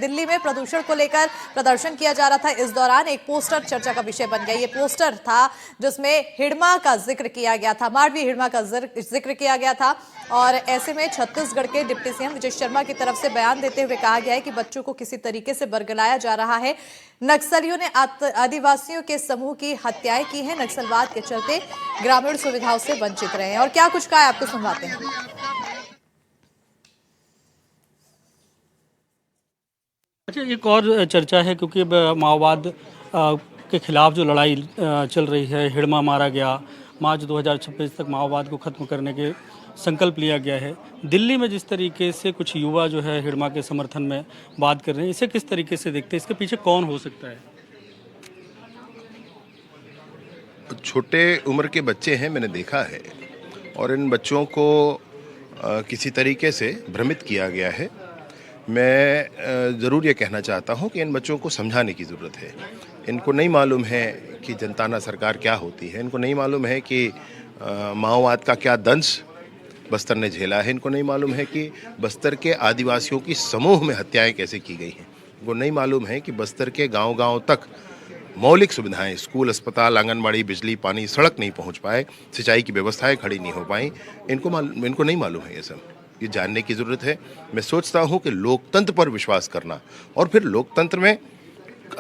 दिल्ली में प्रदूषण को लेकर प्रदर्शन किया जा रहा था। इस दौरान एक पोस्टर चर्चा का विषय बन गया। ये पोस्टर था जिसमें हिडमा का जिक्र किया गया था, मांडवी हिडमा का जिक्र किया गया था। और ऐसे में छत्तीसगढ़ के डिप्टी सीएम विजय शर्मा की तरफ से बयान देते हुए कहा गया है कि बच्चों को किसी तरीके से बरगलाया जा रहा है। नक्सलियों ने आदिवासियों के समूह की हत्याएं की हैं। नक्सलवाद के चलते ग्रामीण सुविधाओं से वंचित रहे हैं। और क्या कुछ कहा है आपको सुनवाते हैं। अच्छा, एक और चर्चा है क्योंकि अब माओवाद के खिलाफ जो लड़ाई चल रही है, हिडमा मारा गया, मार्च 2026 तक माओवाद को ख़त्म करने के संकल्प लिया गया है। दिल्ली में जिस तरीके से कुछ युवा जो है हिडमा के समर्थन में बात कर रहे हैं, इसे किस तरीके से देखते हैं? इसके पीछे कौन हो सकता है? छोटे उम्र के बच्चे हैं, मैंने देखा है, और इन बच्चों को किसी तरीके से भ्रमित किया गया है। मैं ज़रूर ये कहना चाहता हूँ कि इन बच्चों को समझाने की ज़रूरत है। इनको नहीं मालूम है कि जनताना सरकार क्या होती है, इनको नहीं मालूम है कि माओवाद का क्या दंश बस्तर ने झेला है, इनको नहीं मालूम है कि बस्तर के आदिवासियों की समूह में हत्याएं कैसे की गई हैं, इनको नहीं मालूम है कि बस्तर के गांव-गांव तक मौलिक सुविधाएं, स्कूल, अस्पताल, आंगनबाड़ी, बिजली, पानी, सड़क नहीं पहुंच पाए, सिंचाई की व्यवस्थाएं खड़ी नहीं हो पाई। इनको नहीं मालूम है ये सब। ये जानने की ज़रूरत है। मैं सोचता हूं कि लोकतंत्र पर विश्वास करना, और फिर लोकतंत्र में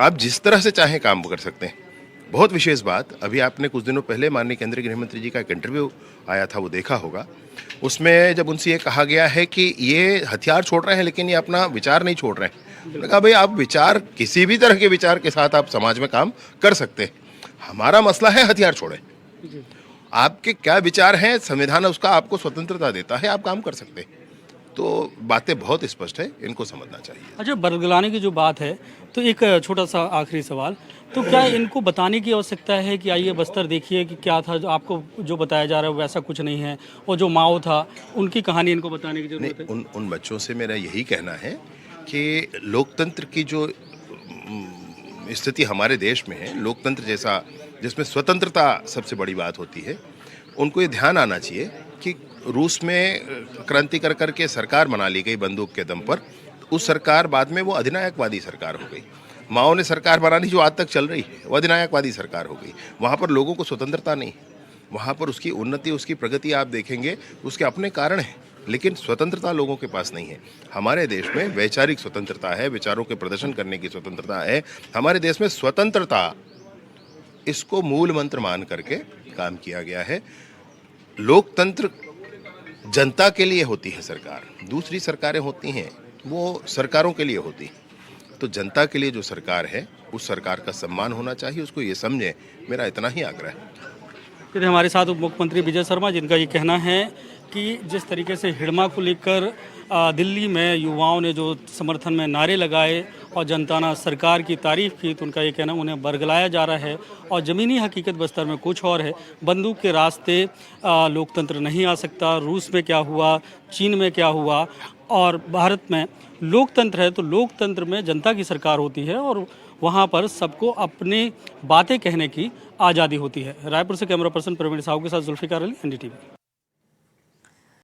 आप जिस तरह से चाहें काम कर सकते हैं। बहुत विशेष बात, अभी आपने कुछ दिनों पहले माननीय केंद्रीय गृह मंत्री जी का एक इंटरव्यू आया था, वो देखा होगा। उसमें जब उनसे ये कहा गया है कि ये हथियार छोड़ रहे हैं लेकिन ये अपना विचार नहीं छोड़ रहे हैं, मैंने कहा भाई, आप विचार, किसी भी तरह के विचार के साथ आप समाज में काम कर सकते हैं। हमारा मसला है हथियार छोड़े। आपके क्या विचार हैं, संविधान उसका आपको स्वतंत्रता देता है, आप काम कर सकते हैं। तो बातें बहुत स्पष्ट है, इनको समझना चाहिए। अच्छा, बरगलाने की जो बात है, तो एक छोटा सा आखिरी सवाल, तो क्या इनको बताने की आवश्यकता है कि आइए बस्तर देखिए कि क्या था, जो आपको जो बताया जा रहा है वैसा कुछ नहीं है, और जो माओ था उनकी कहानी इनको बताने की जरूरत है? उन बच्चों से मेरा यही कहना है कि लोकतंत्र की जो स्थिति हमारे देश में है, लोकतंत्र जैसा जिसमें स्वतंत्रता सबसे बड़ी बात होती है, उनको ये ध्यान आना चाहिए कि रूस में क्रांति कर करके सरकार बना ली गई बंदूक के दम पर। उस सरकार बाद में वो अधिनायकवादी सरकार हो गई। माओ ने सरकार बनानी जो आज तक चल रही है, वो अधिनायकवादी सरकार हो गई। वहाँ पर लोगों को स्वतंत्रता नहीं, वहाँ पर उसकी उन्नति, उसकी प्रगति आप देखेंगे, उसके अपने कारण हैं, लेकिन स्वतंत्रता लोगों के पास नहीं है। हमारे देश में वैचारिक स्वतंत्रता है, विचारों के प्रदर्शन करने की स्वतंत्रता है। हमारे देश में स्वतंत्रता, इसको मूल मंत्र मान करके काम किया गया है। लोकतंत्र जनता के लिए होती है सरकार, दूसरी सरकारें होती हैं वो सरकारों के लिए होती हैं। तो जनता के लिए जो सरकार है, उस सरकार का सम्मान होना चाहिए, उसको ये समझें, मेरा इतना ही आग्रह है। फिर हमारे साथ उप मुख्यमंत्री विजय शर्मा, जिनका ये कहना है कि जिस तरीके से हिडमा को लेकर दिल्ली में युवाओं ने जो समर्थन में नारे लगाए और जनताना सरकार की तारीफ की, तो उनका ये कहना उन्हें बरगलाया जा रहा है। और ज़मीनी हकीकत बस्तर में कुछ और है। बंदूक के रास्ते लोकतंत्र नहीं आ सकता। रूस में क्या हुआ, चीन में क्या हुआ, और भारत में लोकतंत्र है, तो लोकतंत्र में जनता की सरकार होती है और वहाँ पर सबको अपनी बातें कहने की आज़ादी होती है। रायपुर से कैमरा पर्सन प्रवीण साहू के साथ जुल्फिकार अली, एनडीटीवी।